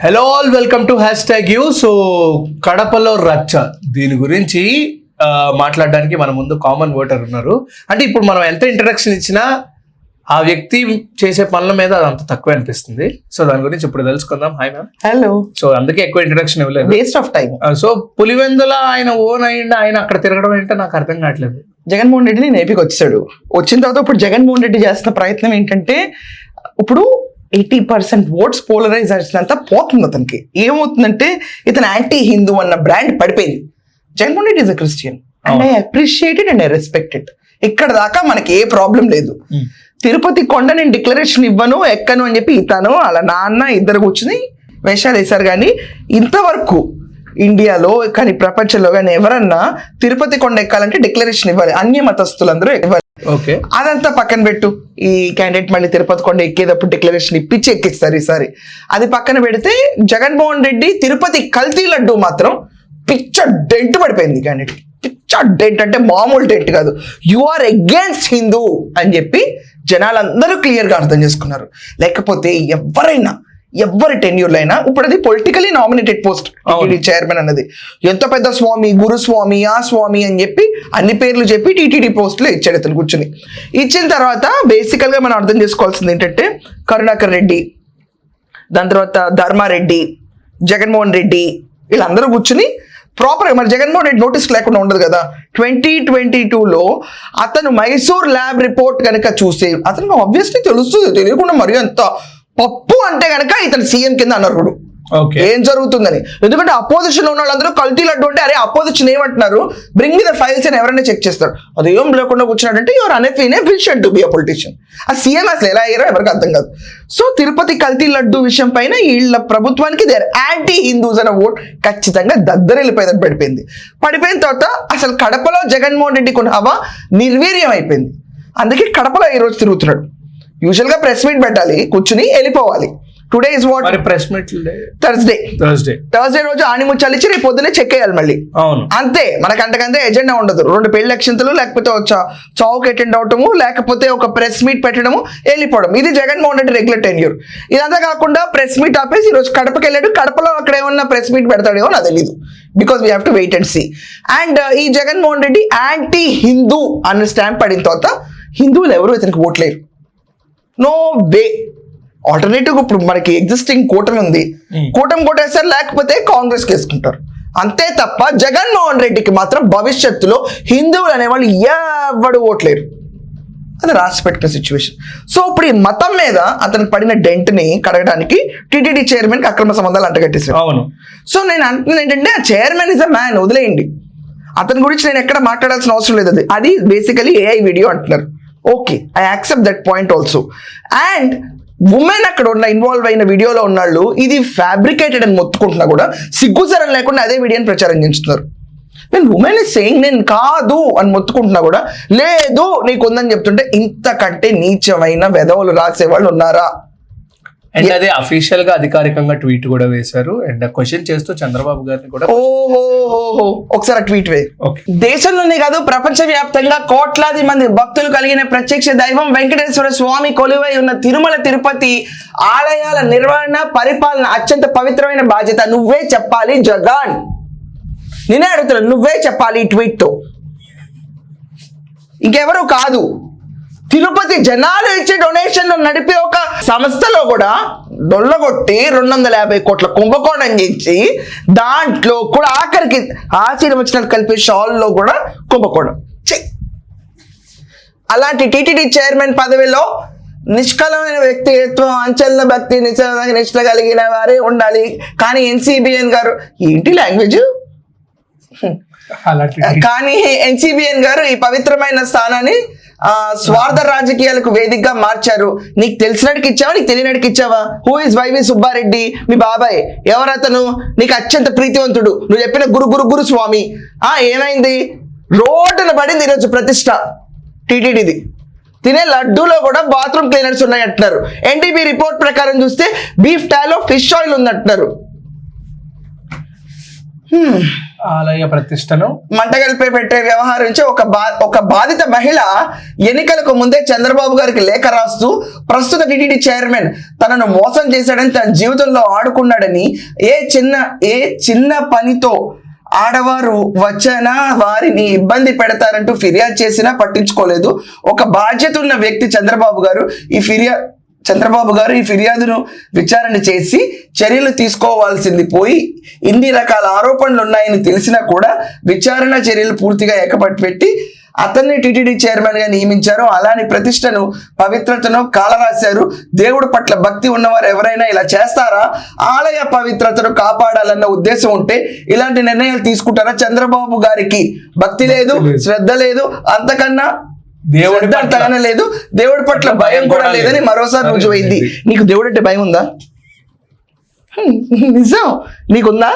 Hello all, welcome to #you. So కడపలో రచ్చ, దీని గురించి మాట్లాడడానికి మన ముందు కామన్ ఓటర్ ఉన్నారు. అంటే ఇప్పుడు మనం ఎంత ఇంట్రడక్షన్ ఇచ్చినా ఆ వ్యక్తి చేసే పనుల మీద అదంత తక్కువ అనిపిస్తుంది. సో దాని గురించి ఇప్పుడు తెలుసుకుందాం. Hi ma'am. హలో. సో అందుకే ఎక్కువ ఇంట్రడక్షన్ ఇవ్వలేదు, waste of time. So Pulivendula ఆయన ఓన్ అయ్యిండి, ఆయన అక్కడ తిరగడం ఏంటో నాకు అర్థం కావట్లేదు. జగన్మోహన్ రెడ్డిని నేపికి వచ్చాడు. వచ్చిన తర్వాత ఇప్పుడు జగన్మోహన్ రెడ్డి చేస్తున్న ప్రయత్నం ఏంటంటే, ఇప్పుడు 80% ఓట్స్ పోలరైజ్ అయినంత పోతుంది అతనికి. ఏమవుతుందంటే, ఇతను యాంటీ హిందూ అన్న బ్రాండ్ పడిపోయింది. Jaganmohan Reddy is a Christian and I appreciated and I respected. ఇక్కడ దాకా మనకి ఏ ప్రాబ్లం లేదు. తిరుపతి కొండ నేను డిక్లరేషన్ ఇవ్వను, ఎక్కను అని చెప్పి ఇతను అలా నాన్న ఇద్దరు కూర్చుని వేషాలు వేశారు. కానీ ఇంతవరకు ఇండియాలో కానీ ప్రపంచంలో కానీ ఎవరన్నా తిరుపతి కొండ ఎక్కాలంటే డిక్లరేషన్ ఇవ్వాలి. అన్య మతస్థులందరూ ఇవ్వాలి. ఓకే, అదంతా పక్కన పెట్టు. ఈ క్యాండిడేట్ మళ్ళీ తిరుపతి కొండ ఎక్కేటప్పుడు డిక్లరేషన్ ఇప్పించి ఎక్కిస్తారు ఈసారి. అది పక్కన పెడితే జగన్మోహన్ రెడ్డి తిరుపతి కల్తీ లడ్డు మాత్రం పిచ్చ డెంట్ పడిపోయింది. క్యాండిడేట్ పిచ్చ డెంట్ అంటే మామూలు డెంట్ కాదు. యు ఆర్ అగేన్స్ట్ హిందూ అని చెప్పి జనాలందరూ క్లియర్గా అర్థం చేసుకున్నారు. లేకపోతే ఎవరి టెన్యూర్లో అయినా, ఇప్పుడు అది పొలిటికలీ నామినేటెడ్ పోస్ట్ చైర్మన్ అన్నది. ఎంత పెద్ద స్వామి, గురుస్వామి, ఆ స్వామి అని చెప్పి అన్ని పేర్లు చెప్పి టీటీడీ పోస్టులో ఇచ్చాడు అతను కూర్చుని. ఇచ్చిన తర్వాత బేసికల్గా మనం అర్థం చేసుకోవాల్సింది ఏంటంటే, కరుణాకర్ రెడ్డి, దాని తర్వాత ధర్మారెడ్డి, జగన్మోహన్ రెడ్డి, వీళ్ళందరూ కూర్చుని ప్రాపర్గా, మరి జగన్మోహన్ రెడ్డి నోటీస్ లేకుండా ఉండదు కదా. 2022లో అతను మైసూర్ ల్యాబ్ రిపోర్ట్ కనుక చూసి అతనికి ఆబ్వియస్లీ తెలుస్తుంది. తెలియకుండా మరి అంత పప్పు అంటే కనుక ఇతను సీఎం కింద అనర్హుడు. ఏం జరుగుతుందని. ఎందుకంటే అపోజిషన్ ఉన్న వాళ్ళందరూ కల్తీ లడ్డు అంటే, అరే అపోజిషన్ ఏమంటున్నారు, బ్రింగ్ ద ఫైల్స్ అని ఎవరైనా చెక్ చేస్తారు. అది ఏం లేకుండా కూర్చున్నాడంటే your inefficient to be a politician. ఆ సీఎం అసలు ఎలా అయ్యారో ఎవరికి అర్థం కాదు. సో తిరుపతి కల్తీ లడ్డు విషయం పైన వీళ్ళ ప్రభుత్వానికి దేర్ యాంటీ హిందూస్ అనే ఓట్ ఖచ్చితంగా దద్దరిల్లిపోయిందని పడిపోయిన తర్వాత అసలు కడపలో జగన్మోహన్ రెడ్డి కొన్ని హవా నిర్వీర్యం అయిపోయింది. అందుకే కడపలో ఈరోజు తిరుగుతున్నాడు. యూజువల్గా ప్రెస్ మీట్ పెట్టాలి, కూర్చుని వెళ్ళిపోవాలి. Today is what press meet Thursday రోజు ఆణిముచ్చాలు ఇచ్చి రేపు పొద్దునే చెక్ చేయాలి మళ్ళీ. అంతే, మనకు అంతకంతే ఎజెండా ఉండదు. 2 పెళ్లి లక్షంతలు, లేకపోతే చౌక్ అటెండ్ అవటము, లేకపోతే ఒక ప్రెస్ మీట్ పెట్టడము, వెళ్ళిపోవడం. ఇది జగన్మోహన్ రెడ్డి రెగ్యులర్ టెన్యూర్. ఇదంతా కాకుండా ప్రెస్ మీట్ ఆపేసి ఈరోజు కడపకి వెళ్ళాడు. కడపలో అక్కడ ఏమన్నా ప్రెస్ మీట్ పెడతాడేమో నాకు తెలీదు. Because we have to wait and see. And ఈ జగన్మోహన్ రెడ్డి యాంటీ హిందూ అన్న స్టాంప్ పడిన తర్వాత హిందువులు ఎవరు ఇతనికి ఓట్లేరు. No way. ఆల్టర్నేటివ్ ఇప్పుడు మనకి ఎగ్జిస్టింగ్ కూటమి ఉంది, కూటమి కొట్టేస్తారు, లేకపోతే కాంగ్రెస్కి వేసుకుంటారు. అంతే తప్ప జగన్మోహన్ రెడ్డికి మాత్రం భవిష్యత్తులో హిందువులు అనేవాళ్ళు ఎవడు ఓట్లేరు. అది రాసి పెట్టిన సిచ్యువేషన్. సో ఇప్పుడు ఈ మతం మీద అతనికి పడిన డెంట్ని కడగడానికి టీటీడీ చైర్మన్కి అక్రమ సంబంధాలు అంటగట్టేశారు. అవును. సో నేను అంటున్నాను ఏంటంటే, ఆ చైర్మన్ ఇస్ అ మ్యాన్, వదిలేయండి. అతని గురించి నేను ఎక్కడ మాట్లాడాల్సిన అవసరం లేదు. అది బేసికలీ ఏఐ వీడియో అంటున్నారు. Okay, I accept that point also. And women అక్కడ ఉన్న ఇన్వాల్వ్ అయిన వీడియోలో ఉన్నాళ్ళు ఇది ఫ్యాబ్రికేటెడ్ అని మొత్తుకుంటున్నా కూడా సిగ్గుసరం లేకుండా అదే వీడియోని ప్రచారం చేస్తున్నారు. నేను ఉమెన్ ఇస్ సేయింగ్ నేను కాదు అని మొత్తుకుంటున్నా కూడా లేదు నీకు ఉందని చెప్తుంటే, ఇంతకంటే నీచమైన వెధవలు రాసేవాళ్ళు ఉన్నారా? అండ్ అదే అఫీషియల్ గా అధికారికంగా ట్వీట్ కూడా వేశారు. అండ్ క్వశ్చన్ చేస్తూ చంద్రబాబు గారిని కూడా, ఒకసారి ట్వీట్ వే. దేశంలోనే కాదు ప్రపంచ వ్యాప్తంగా కోట్లాది మంది భక్తులు కలిగిన ప్రత్యక్ష దైవం వెంకటేశ్వర స్వామి కొలువై ఉన్న తిరుమల తిరుపతి ఆలయాల నిర్వహణ, పరిపాలన అత్యంత పవిత్రమైన బాధ్యత నువ్వే చెప్పాలి జగన్. నేనే అడుగుతున్నాను, నువ్వే చెప్పాలి ఈ ట్వీట్ తో, ఇంకెవరు కాదు. తిరుపతి జనాలు ఇచ్చే డొనేషన్లు నడిపే ఒక సంస్థలో కూడా డొల్లగొట్టి 250 కోట్ల కుంభకోణం చేసి, దాంట్లో కూడా ఆఖరికి ఆశీర్వచనాలు కలిపే షాల్లో కూడా కుంభకోణం. అలాంటి టీటీడీ చైర్మన్ పదవిలో నిష్కలమైన వ్యక్తిత్వం, అంచెల భక్తి, నిష్ట కలిగిన వారే ఉండాలి. కానీ ఎన్సీబీఎన్ గారు ఏంటి లాంగ్వేజ్, కానీ ఎన్సీబీఎన్ గారు ఈ పవిత్రమైన స్థానాన్ని స్వార్థ రాజకీయాలకు వేదికగా మార్చారు. నీకు తెలిసినడికి ఇచ్చావా, నీకు తెలియనడికి ఇచ్చావా? హూ ఇస్ వైవి సుబ్బారెడ్డి, మీ బాబాయ్ ఎవరతను? నీకు అత్యంత ప్రీతివంతుడు, నువ్వు చెప్పిన గురు స్వామి. ఏమైంది? రోడ్డున పడింది ఈరోజు ప్రతిష్ట టీటీడీది. తినే లడ్డూలో కూడా బాత్రూమ్ క్లీనర్స్ ఉన్నాయి అంటున్నారు. ఎన్టీబీ రిపోర్ట్ ప్రకారం చూస్తే బీఫ్ టాలో ఫిష్ ఆయిల్ ఉంది అంటున్నారు. ఆలయ ప్రతిష్టను మంటగలిపే పెట్టే వ్యవహారం నుంచి ఒక బాధిత మహిళ ఎన్నికలకు ముందే చంద్రబాబు గారికి లేఖ రాస్తూ ప్రస్తుత టీటీడీ చైర్మన్ తనను మోసం చేశాడని, తన జీవితంలో ఆడుకున్నాడని, ఏ చిన్న పనితో ఆడవారు వచ్చినా వారిని ఇబ్బంది పెడతారంటూ ఫిర్యాదు చేసినా పట్టించుకోలేదు. ఒక బాధ్యత ఉన్న వ్యక్తి చంద్రబాబు గారు ఈ ఫిర్యాదును విచారణ చేసి చర్యలు తీసుకోవాల్సింది పోయి ఇన్ని రకాల ఆరోపణలు ఉన్నాయని తెలిసినా కూడా విచారణ చర్యలు పూర్తిగా ఏకపట్టి అతన్ని టీటీడీ చైర్మన్ గా నియమించారు. అలాని ప్రతిష్టను, పవిత్రతను కాలరాశారు. దేవుడి పట్ల భక్తి ఉన్నవారు ఎవరైనా ఇలా చేస్తారా? ఆలయ పవిత్రతను కాపాడాలన్న ఉద్దేశం ఉంటే ఇలాంటి నిర్ణయాలు తీసుకుంటారా? చంద్రబాబు గారికి భక్తి లేదు, శ్రద్ధ లేదు, అంతకన్నా అంతగానే లేదు, దేవుడి పట్ల భయం కూడా లేదని మరోసారి రుజువైంది. నీకు దేవుడు అంటే భయం ఉందా? నిజం, నీకుందా?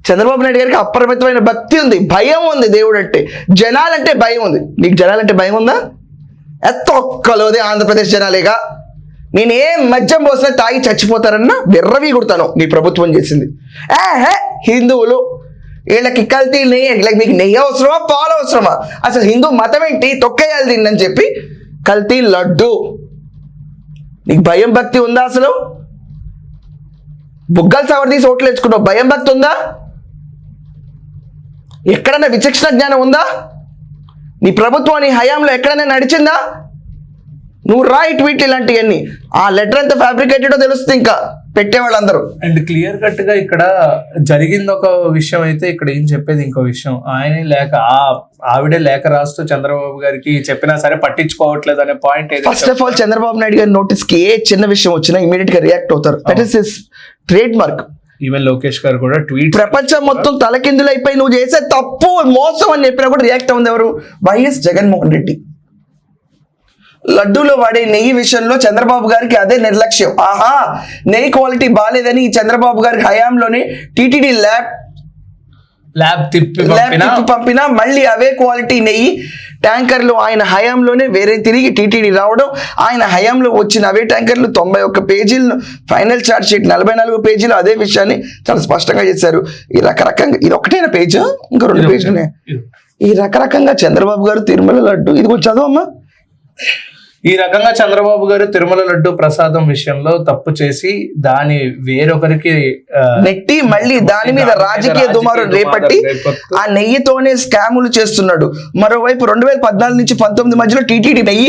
చంద్రబాబు నాయుడు గారికి అపరిమితమైన భక్తి ఉంది, భయం ఉంది. దేవుడు అంటే, జనాలంటే భయం ఉంది. నీకు జనాలంటే భయం ఉందా? ఒక్కలోదే ఆంధ్రప్రదేశ్ జనాలేగా. నేనేం మద్యం పోసినా తాగి చచ్చిపోతారన్నా బిర్రవి కుడతాను. నీ ప్రభుత్వం చేసింది. హిందువులు వీళ్ళకి కల్తీ నెయ్యి, వీళ్ళకి మీకు నెయ్యి అవసరమా, పాలు అవసరమా? అసలు హిందూ మతం ఏంటి? తొక్కేయాలి దీన్ని అని చెప్పి కల్తీ లడ్డు. నీకు భయం భక్తి ఉందా? అసలు బుగ్గలు సవర్ తీసి ఓట్లు వేసుకున్నావు, భయం భక్తి ఉందా? ఎక్కడైనా విచక్షణ జ్ఞానం ఉందా? నీ ప్రభుత్వం నీ హయాంలో ఎక్కడైనా నడిచిందా? నువ్వు రైట్ ట్వీట్లు ఇలాంటివన్నీ, ఆ లెటర్ ఎంత ఫ్యాబ్రికేటెడో తెలుస్తుంది ఇంకా పెట్టేవాళ్ళందరూ. అండ్ క్లియర్ కట్ గా ఇక్కడ జరిగింది ఒక విషయం అయితే, ఇక్కడ ఏం చెప్పేది ఇంకో విషయం. ఆయన లేక ఆవిడే లేఖ రాస్తూ చంద్రబాబు గారికి చెప్పినా సరే పట్టించుకోవట్లేదు అనే point. First of all Chandrababu Naidu గారి నోటీస్ కి ఏ చిన్న విషయం వచ్చినా ఇమీడియట్ గా రియాక్ట్ అవుతారు. That is his trade mark. Even Lokesh గారు కూడా ట్వీట్, ప్రపంచం మొత్తం తలకిందులైపోయి నువ్వు చేసే తప్పు మోసం అని చెప్పినా కూడా రియాక్ట్ అవుతుంది ఎవరు? వైఎస్ జగన్మోహన్ రెడ్డి. లడ్డూలో వాడే నెయ్యి విషయంలో చంద్రబాబు గారికి అదే నిర్లక్ష్యం. నెయ్యి క్వాలిటీ బాగాలేదని ఈ చంద్రబాబు గారికి హయాంలోనే టీటీడీ ల్యాబ్ తిప్పి పంపినా మళ్ళీ అవే క్వాలిటీ నెయ్యి ట్యాంకర్లు ఆయన హయాంలోనే వేరే తిరిగి టీటీడీ రావడం, ఆయన హయాంలో వచ్చిన అవే ట్యాంకర్లు 91 పేజీలను, ఫైనల్ ఛార్జ్ షీట్ 44 పేజీలు అదే విషయాన్ని చాలా స్పష్టంగా చేశారు. ఈ రకరకంగా, ఇది ఒకటేనా పేజ్, ఇంకా 2 పేజీలు ఈ రకరకంగా చంద్రబాబు గారు తిరుమల లడ్డు, ఇది కొంచెం చదవమ్మా. ఈ రకంగా చంద్రబాబు గారు తిరుమల లడ్డు ప్రసాదం విషయంలో తప్పు చేసి దాని వేరొకరికి నెట్టి మళ్ళీ దాని మీద రాజకీయ దుమారం రేపట్టి ఆ నెయ్యితోనే స్కాములు చేస్తున్నాడు. మరోవైపు 2014 నుంచి 19 మధ్యలో టీటీడీ నెయ్యి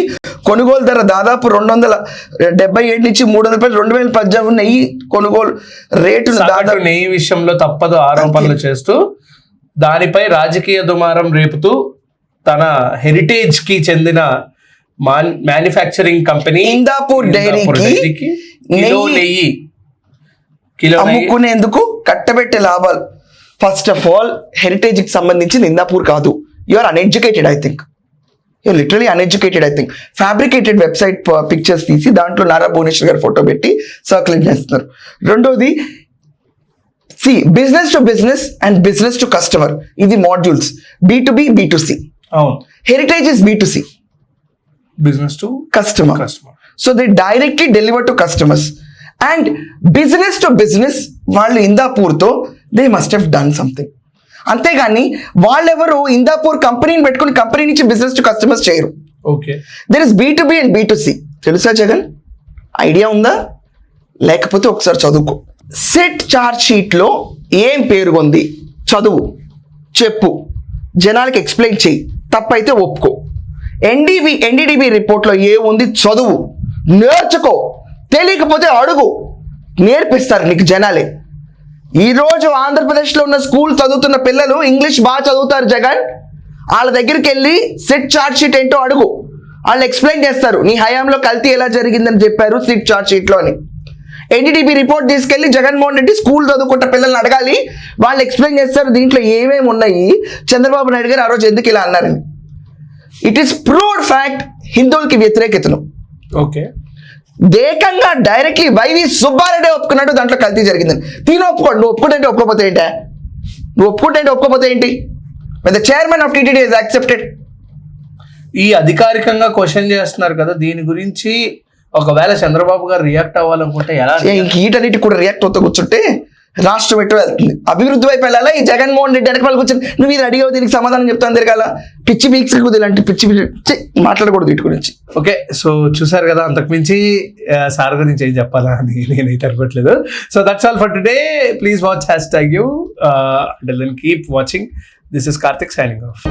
కొనుగోలు ధర దాదాపు 277 నుంచి 300 రూపాయలు. 2018 నెయ్యి కొనుగోలు రేటు దాదాపు నెయ్యి విషయంలో తప్పదు ఆరోపణలు చేస్తూ దానిపై రాజకీయ దుమారం రేపుతూ తన హెరిటేజ్ కి చెందిన మ్యానుఫ్యాక్చరింగ్ కంపెనీ ఇందాపూర్ డైరీకి నెయ్యి అమ్ముకునేందుకు కట్టబెట్టే లాభాలు. ఫస్ట్ ఆఫ్ ఆల్ హెరిటేజ్ కి సంబంధించి ఇందాపూర్ కాదు. You are uneducated. I think you literally uneducated. I think fabricated website pictures తీసి దాంట్లో నారా భువనేశ్వర్ గారు ఫోటో పెట్టి సర్క్యులేట్ చేస్తున్నారు. రెండోది, business to business and business to customer, ఇది modules. B2B, B2C. Heritage is B2C, business to customer. So they directly deliver to customers. And business to business, వాళ్ళు ఇందాపూర్తో they must have done something. అంతేగాని వాళ్ళెవరు ఇందాపూర్ కంపెనీని పెట్టుకుని company నుంచి business to customers చేయరు. Okay, there is B2B and B2C. తెలుసా Jagan? Idea ఉందా? లేకపోతే ఒకసారి చదువుకో. సెట్ చార్జ్ షీట్లో ఏం పేరుగొంది చదువు, చెప్పు, జనాలకి ఎక్స్ప్లెయిన్ చెయ్యి, తప్పైతే ఒప్పుకో. ఎన్డీడీబీ రిపోర్ట్లో ఏముంది చదువు, నేర్చుకో. తెలియకపోతే అడుగు, నేర్పిస్తారు నీకు జనాలే. ఈరోజు ఆంధ్రప్రదేశ్లో ఉన్న స్కూల్ చదువుతున్న పిల్లలు ఇంగ్లీష్ బాగా చదువుతారు జగన్. వాళ్ళ దగ్గరికి వెళ్ళి సెట్ చార్జ్ షీట్ ఏంటో అడుగు, వాళ్ళు ఎక్స్ప్లెయిన్ చేస్తారు. నీ హయాంలో కల్తీ ఎలా జరిగిందని చెప్పారు సెట్ చార్జ్ షీట్లో అని. ఎన్డీడీబీ రిపోర్ట్ తీసుకెళ్లి జగన్మోహన్ రెడ్డి స్కూల్ చదువుకుంటే పిల్లల్ని అడగాలి, వాళ్ళు ఎక్స్ప్లెయిన్ చేస్తారు దీంట్లో ఏమేమి ఉన్నాయి, చంద్రబాబు నాయుడు గారు ఆ రోజు ఎందుకు ఇలా అన్నారని. ఇట్ ఈస్ ప్రూవ్డ్ ఫ్యాక్ట్ హిందువులకి వ్యతిరేకతను. ఓకే, ఏకంగా డైరెక్ట్లీ వైవి సుబ్బారెడ్డి ఒప్పుకున్నాడు దాంట్లో కల్తీ జరిగిందని. దీని ఒప్పుకోండి. నువ్వు ఒప్పుకుంటే ఒప్పుకోపోతే ఏంటా? నువ్వు ఒప్పుకుంటే ఒప్పుకోపోతే ఏంటి? The chairman of TTD is accepted. ఈ అధికారికంగా క్వశ్చన్ చేస్తున్నారు కదా, దీని గురించి ఒకవేళ చంద్రబాబు గారు రియాక్ట్ అవ్వాలనుకుంటే ఎలా? వీటన్నిటి కూడా రియాక్ట్ అవుతూ కూర్చుంటే రాష్ట్రం ఎటు వెళ్తుంది, అభివృద్ధి వైపు వెళ్ళాలా, ఈ జగన్మోహన్ రెడ్డి వెనక వాళ్ళకి వచ్చి నువ్వు ఇది అడిగావు దీనికి సమాధానం చెప్తాను తిరగాల. పిచ్చి వీక్స్ ఇలాంటి పిచ్చి మాట్లాడకూడదు వీటి గురించి. ఓకే, సో చూసారు కదా, అంతకుమించి సార్ గురించి ఏం చెప్పాలా అని నేనైతే అనుకోవట్లేదు. So that's all for today. Please watch #you. Until then, keep watching. This is Karthik signing off.